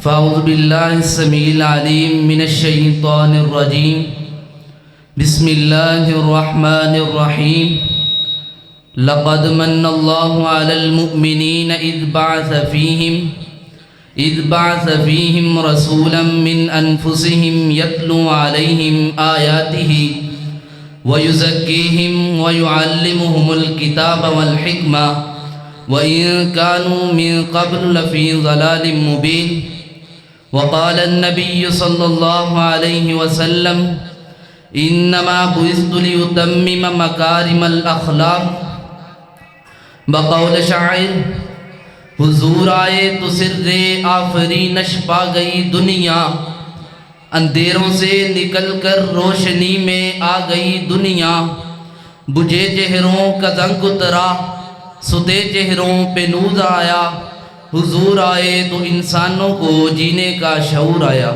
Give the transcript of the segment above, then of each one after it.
فاعوذ باللہ السمیع العلیم من الشیطان الرجیم بسم اللہ الرحمن الرحیم لقد من اللہ علی المؤمنین اذ بعث فیہم رسولا من انفسہم یتلو علیہم آیاتہ ویزکیہم ویعلمہم الکتاب والحکمہ وَإِن كَانُوا مِن قَبْلُ لَفِي ضَلَالٍ مُبِينٍ وقال النبي صلى الله عليه وسلم إنما بعثت لأتمم مكارم الأخلاق بقول شاعر حضور آئے تو سر آفرینش پا گئی دنیا، اندھیروں سے نکل کر روشنی میں آ گئی دنیا، بجھے چہروں کا زنگ اترا ستے چہروں پہ نور آیا، حضور آئے تو انسانوں کو جینے کا شعور آیا۔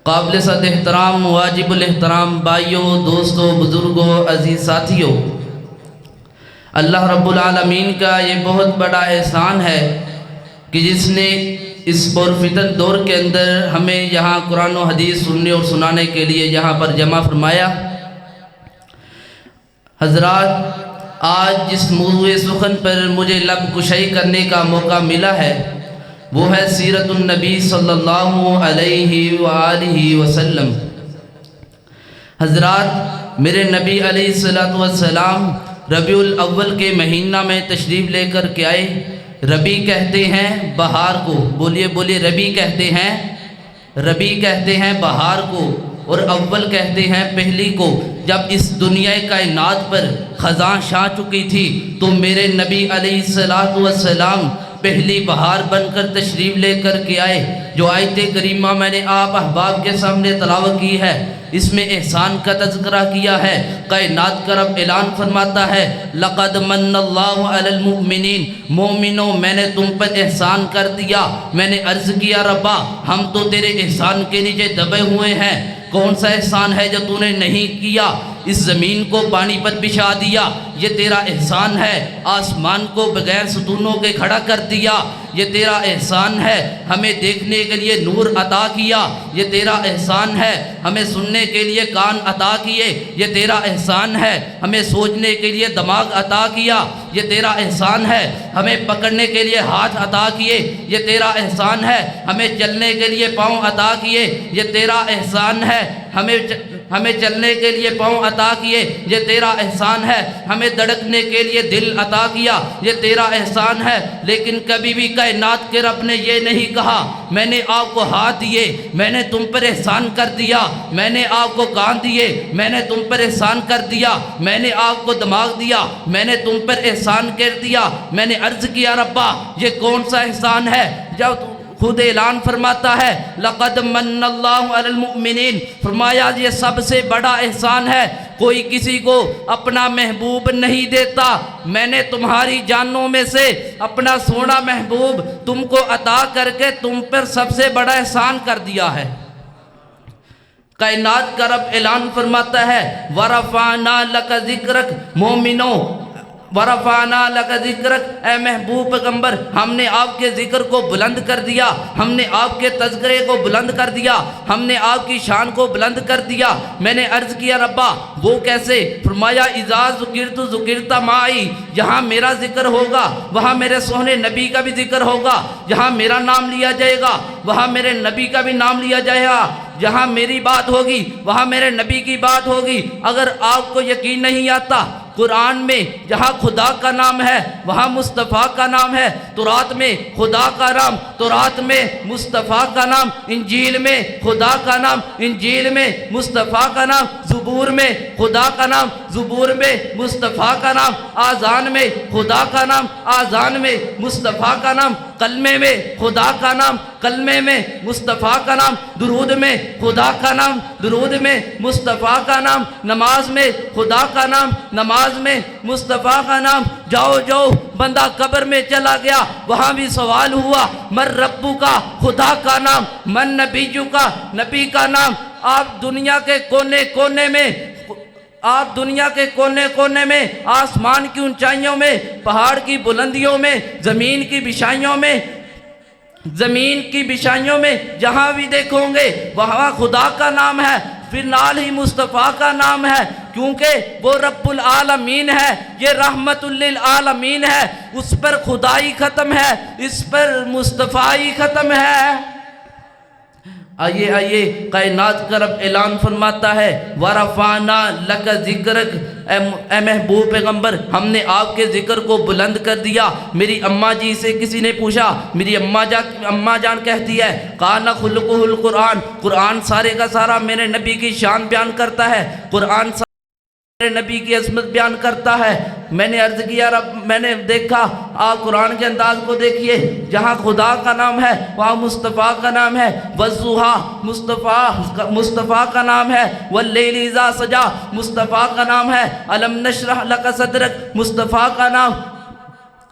قابل صد احترام واجب الاحترام بھائیوں، دوستوں، بزرگوں، عزیز ساتھیوں، اللہ رب العالمین کا یہ بہت بڑا احسان ہے کہ جس نے اس پرفتن دور کے اندر ہمیں یہاں قرآن و حدیث سننے اور سنانے کے لیے یہاں پر جمع فرمایا۔ حضرات، آج جس موضوع سخن پر مجھے لب کشائی کرنے کا موقع ملا ہے وہ ہے سیرت النبی صلی اللہ علیہ وآلہ وسلم۔ حضرات، میرے نبی علیہ السلام ربیع الاول کے مہینہ میں تشریف لے کر کے آئے۔ ربیع کہتے ہیں بہار کو، بولیے ربیع کہتے ہیں بہار کو، اور اول کہتے ہیں پہلی کو۔ جب اس دنیا کائنات پر خزاں چھا چکی تھی تو میرے نبی علیہ السلام پہلی بہار بن کر تشریف لے کر کے آئے۔ جو آیت کریمہ میں نے آپ احباب کے سامنے تلاوت کی ہے، اس میں احسان کا تذکرہ کیا ہے۔ کائنات کا رب اعلان فرماتا ہے لقد من اللہ علی المؤمنین، مومنوں میں نے تم پر احسان کر دیا۔ میں نے عرض کیا ربا، ہم تو تیرے احسان کے نیچے دبے ہوئے ہیں، کون سا احسان ہے جو تو نے نہیں کیا؟ اس زمین کو پانی پر بچھا دیا، یہ تیرا احسان ہے۔ آسمان کو بغیر ستونوں کے کھڑا کر دیا، یہ تیرا احسان ہے۔ ہمیں دیکھنے کے لیے نور عطا کیا، یہ تیرا احسان ہے۔ ہمیں سننے کے لیے کان عطا کیے، یہ تیرا احسان ہے۔ ہمیں سوچنے کے لیے دماغ عطا کیا، یہ تیرا احسان ہے۔ ہمیں پکڑنے کے لیے ہاتھ عطا کیے، یہ تیرا احسان ہے۔ ہمیں چلنے کے لیے پاؤں عطا کیے، یہ تیرا احسان ہے۔ ہمیں چلنے کے لیے پاؤں عطا کیے، یہ تیرا احسان ہے۔ ہمیں دھڑکنے کے لیے دل عطا کیا، یہ تیرا احسان ہے۔ لیکن کبھی بھی کائنات کے رب نے یہ نہیں کہا میں نے آپ کو ہاتھ دیے، میں نے تم پر احسان کر دیا، میں نے آپ کو کان دیے، میں نے تم پر احسان کر دیا، میں نے آپ کو دماغ دیا، میں نے تم پر احسان کر دیا۔ میں نے عرض کیا ربا، یہ کون سا احسان ہے؟ جب خود اعلان فرماتا ہے لقد من اللہ علی المؤمنین، فرمایا یہ سب سے بڑا احسان ہے۔ کوئی کسی کو اپنا محبوب نہیں دیتا، میں نے تمہاری جانوں میں سے اپنا سونا محبوب تم کو عطا کر کے تم پر سب سے بڑا احسان کر دیا ہے۔ کائنات کا رب اعلان فرماتا ہے وَرَفَعْنَا لَكَ ذِكْرَكَ، مومنوں وَرَفَعْنَا لَكَ ذِكْرَكَ، اے محبوب پیغمبر ہم نے آپ کے ذکر کو بلند کر دیا، ہم نے آپ کے تذکرے کو بلند کر دیا، ہم نے آپ کی شان کو بلند کر دیا۔ میں نے عرض کیا ربا وہ کیسے؟ فرمایا اذا ذکرت ذکرت معی، جہاں میرا ذکر ہوگا وہاں میرے سونے نبی کا بھی ذکر ہوگا، جہاں میرا نام لیا جائے گا وہاں میرے نبی کا بھی نام لیا جائے گا، جہاں میری بات ہوگی وہاں میرے نبی کی بات ہوگی۔ اگر آپ کو یقین نہیں آتا، قرآن میں جہاں خدا کا نام ہے وہاں مصطفیٰ کا نام ہے، تورات میں خدا کا نام، تورات میں مصطفیٰ کا نام، انجیل میں خدا کا نام، انجیل میں مصطفیٰ کا نام، زبور میں خدا کا نام، زبور میں مصطفیٰ کا نام، آذان میں خدا کا نام، آذان میں مصطفیٰ کا نام، کلمے میں خدا کا نام، کلمے میں مصطفیٰ کا نام، درود میں خدا کا نام، درود میں مصطفیٰ کا نام، نماز میں خدا کا نام، نماز میں مصطفیٰ کا نام۔ جاؤ بندہ قبر میں چلا گیا، وہاں بھی سوال ہوا من ربو کا، خدا کا نام، من نبیو کا، نبی کا نام۔ آپ دنیا کے کونے کونے میں، آپ دنیا کے کونے کونے میں، آسمان کی اونچائیوں میں، پہاڑ کی بلندیوں میں، زمین کی بچھائیوں میں زمین کی بچھائیوں میں جہاں بھی دیکھو گے وہاں خدا کا نام ہے، پھر نال ہی مصطفیٰ کا نام ہے، کیونکہ وہ رب العالمین ہے، یہ رحمت للعالمین ہے، اس پر خدائی ختم ہے، اس پر مصطفیٰ ختم ہے۔ آئیے کائنات کا رب اعلان فرماتا ہے وَرَفَعْنَا لَكَ ذِكْرَكَ، اے محبوب پیغمبر ہم نے آپ کے ذکر کو بلند کر دیا۔ میری اماں جی سے کسی نے پوچھا، میری اماں جان کہتی ہے کَانَ خُلُقُهُ الْقُرْآن، قرآن سارے کا سارا میرے نبی کی شان بیان کرتا ہے، قرآن میرے نبی کی عظمت بیان کرتا ہے۔ میں نے عرض کیا رب، میں نے دیکھا آپ قرآن کے انداز کو دیکھیے، جہاں خدا کا نام ہے وہاں مصطفیٰ کا نام ہے، وَالضُّحَىٰ مصطفیٰ کا نام ہے، وَاللَّيْلِ إِذَا سَجَىٰ مصطفیٰ کا نام ہے، أَلَمْ نَشْرَحْ لَكَ صَدْرَكَ مصطفیٰ کا نام،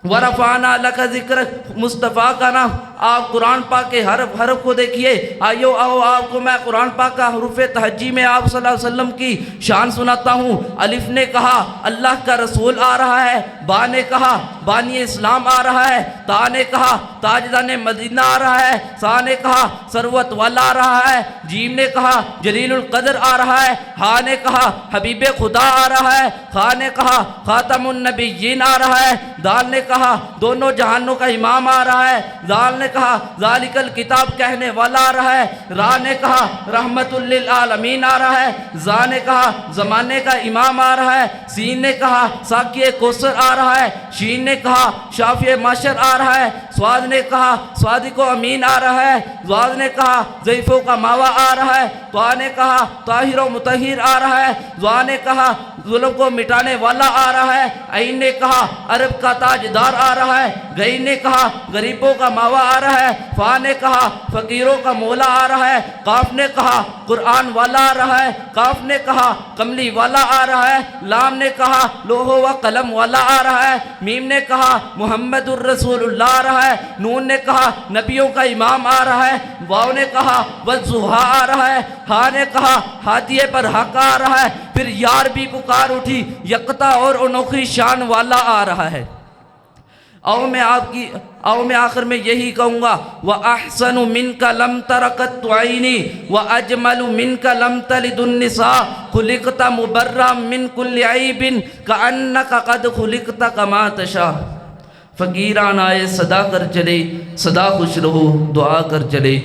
وَرَفَعْنَا لَكَ ذِكْرَكَ مصطفیٰ کا نام۔ آپ قرآن پاک کے حرف کو دیکھیے۔ آؤ آپ کو میں قرآن پاک کا حروف تہجی میں آپ صلی اللہ علیہ وسلم کی شان سناتا ہوں۔ الف نے کہا اللہ کا رسول آ رہا ہے، با نے کہا بانی اسلام آ رہا ہے، تا نے کہا تاجدان مدینہ آ رہا ہے، سا نے کہا ثروت والا آ رہا ہے، جیم نے کہا جلیل القدر آ رہا ہے، ہا نے کہا حبیب خدا آ رہا ہے، خا نے کہا خاتم النبیین آ رہا ہے، دال نے کہا دونوں جہانوں کا امام آ رہا ہے، زال نے کہا ذالک الکتاب کہنے والا آ رہا ہے، را نے کہا رحمت للعالمین آ رہا ہے، زا نے کہا زمانے کا امام آ رہا ہے، سین نے کہا ساقی کوثر آ رہا ہے، شین نے کہا شافی معشر آ رہا ہے، سواد نے کہا صادق و امین آ رہا ہے، زواد نے کہا ضعیفوں کا ماوا آ رہا ہے، طا نے کہا طاہر و مطہر آ رہا ہے، زوا نے کہا ظلم کو مٹانے والا آ رہا ہے، عین نے کہا عرب کا تاجدار آ رہا ہے، غین نے کہا غریبوں کا ماوا آ رہا ہے، فا نے کہا فقیروں کا مولا آ رہا ہے، قاف نے کہا قرآن والا آ رہا ہے، کاف نے کہا کملی والا آ رہا ہے، لام نے کہا لوح و قلم والا آ رہا ہے، میم نے کہا محمد الرسول اللہ آ رہا ہے، نون نے کہا نبیوں کا امام آ رہا ہے، واو نے کہا والضحیٰ آ رہا ہے، ہا نے کہا ہاتھیے پر حق آ رہا ہے، پھر یار بھی پکار اٹھی یکتا اور انوکھی شان والا آ رہا ہے۔ میں آخر میں یہی کہوں گا وَأَحْسَنُ مِنْكَ لَمْ تَرَكَتْ عَيْنِي وَأَجْمَلُ مِنْكَ لَمْ تَلِدُ النِّسَاء خُلِقْتَ مُبَرًّا مِنْ كُلِّ عَيْبٍ كَأَنَّكَ قَدْ خُلِقْتَ كَمَا تَشَاءُ۔ فقیران آئے صدا کر چلے، صدا خوش رہو دعا کر چلے۔